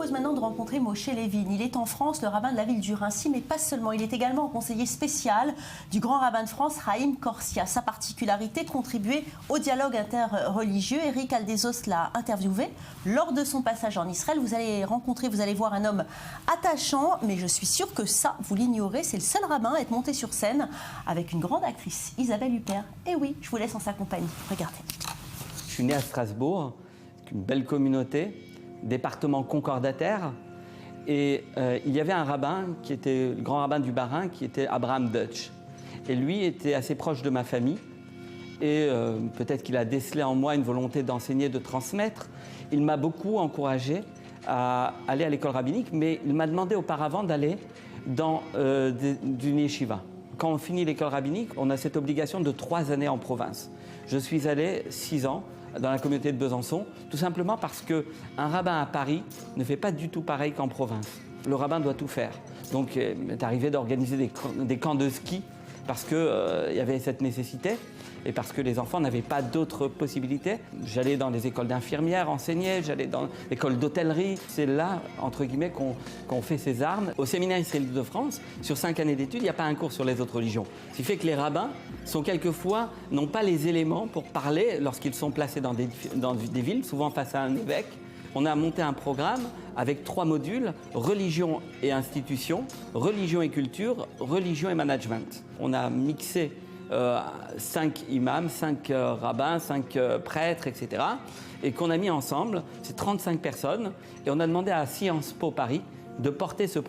propose maintenant de rencontrer Moshe Levin. Il est en France, le rabbin de la ville du Raincy, mais pas seulement. Il est également conseiller spécial du grand rabbin de France, Haïm Korsia. Sa particularité, contribuer au dialogue interreligieux. Eric Aldezos l'a interviewé. Lors de son passage en Israël, vous allez voir un homme attachant, mais je suis sûre que ça, vous l'ignorez, c'est le seul rabbin à être monté sur scène avec une grande actrice, Isabelle Huppert. Et oui, je vous laisse en sa compagnie. Regardez. Je suis né à Strasbourg, une belle communauté, département concordataire, et il y avait un rabbin qui était le grand rabbin du Bas-Rhin, qui était Abraham Dutch. Et lui était assez proche de ma famille, et peut-être qu'il a décelé en moi une volonté d'enseigner, de transmettre. Il m'a beaucoup encouragé à aller à l'école rabbinique, mais il m'a demandé auparavant d'aller dans d'une yeshiva. Quand on finit l'école rabbinique, on a cette obligation de 3 années en province. Je suis allé 6 ans dans la communauté de Besançon, tout simplement parce qu'un rabbin à Paris ne fait pas du tout pareil qu'en province. Le rabbin doit tout faire. Donc, il m'est arrivé d'organiser des camps de ski parce qu'il y avait cette nécessité et parce que les enfants n'avaient pas d'autres possibilités. J'allais dans les écoles d'infirmières enseigner, j'allais dans l'école d'hôtellerie. C'est là, entre guillemets, qu'on fait ses armes. Au séminaire israélite de France, sur 5 années d'études, il n'y a pas un cours sur les autres religions. Ce qui fait que les rabbins sont quelquefois, n'ont pas les éléments pour parler lorsqu'ils sont placés dans des villes, souvent face à un évêque. On a monté un programme avec 3 modules, religion et institution, religion et culture, religion et management. On a mixé 5 imams, 5 rabbins, 5 prêtres, etc. Et qu'on a mis ensemble, c'est 35 personnes. Et on a demandé à Sciences Po Paris de porter ce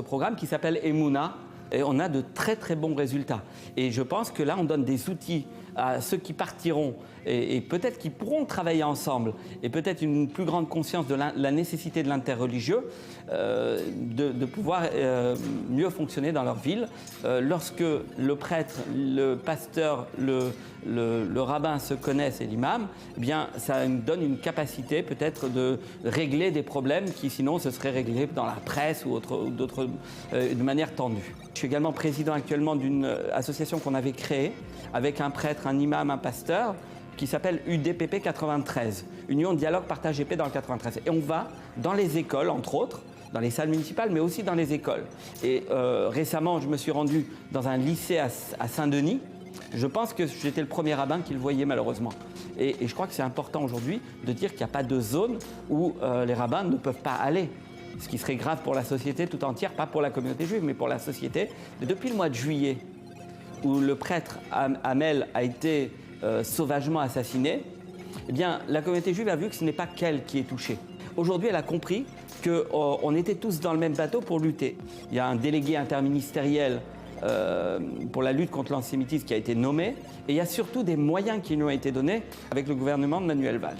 programme qui s'appelle Emouna. Et on a de très très bons résultats. Et je pense que là, on donne des outils à ceux qui partiront et peut-être qui pourront travailler ensemble et peut-être une plus grande conscience de la nécessité de l'interreligieux de pouvoir mieux fonctionner dans leur ville. Lorsque le prêtre, le pasteur, le rabbin se connaissent et l'imam, eh bien, ça nous donne une capacité peut-être de régler des problèmes qui sinon se seraient réglés dans la presse ou de manière tendue. Je suis également président actuellement d'une association qu'on avait créée avec un prêtre, un imam, un pasteur, qui s'appelle UDPP 93, Union Dialogue Partage Paix dans le 93. Et on va dans les écoles, entre autres, dans les salles municipales, mais aussi dans les écoles. Et récemment, je me suis rendu dans un lycée à Saint-Denis. Je pense que j'étais le premier rabbin qui le voyait malheureusement. Et je crois que c'est important aujourd'hui de dire qu'il n'y a pas de zone où les rabbins ne peuvent pas aller. Ce qui serait grave pour la société tout entière, pas pour la communauté juive, mais pour la société. Mais depuis le mois de juillet, où le prêtre Hamel a été sauvagement assassiné, eh bien, la communauté juive a vu que ce n'est pas qu'elle qui est touchée. Aujourd'hui, elle a compris qu'on était tous dans le même bateau pour lutter. Il y a un délégué interministériel pour la lutte contre l'antisémitisme qui a été nommé, et il y a surtout des moyens qui lui ont été donnés avec le gouvernement de Manuel Valls,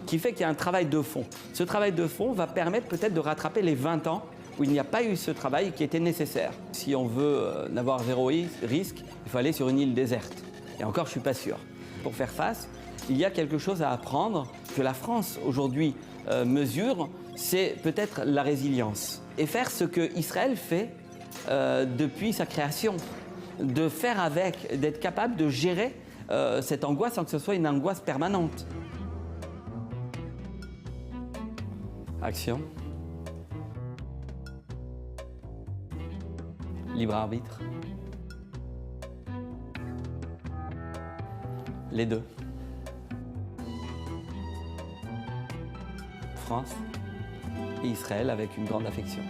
qui fait qu'il y a un travail de fond. Ce travail de fond va permettre peut-être de rattraper les 20 ans où il n'y a pas eu ce travail qui était nécessaire. Si on veut n'avoir zéro risque, il faut aller sur une île déserte. Et encore, je ne suis pas sûr. Pour faire face, il y a quelque chose à apprendre que la France aujourd'hui mesure, c'est peut-être la résilience. Et faire ce que Israël fait depuis sa création. De faire avec, d'être capable de gérer cette angoisse sans que ce soit une angoisse permanente. Action. Libre arbitre. Les deux. France et Israël avec une grande affection.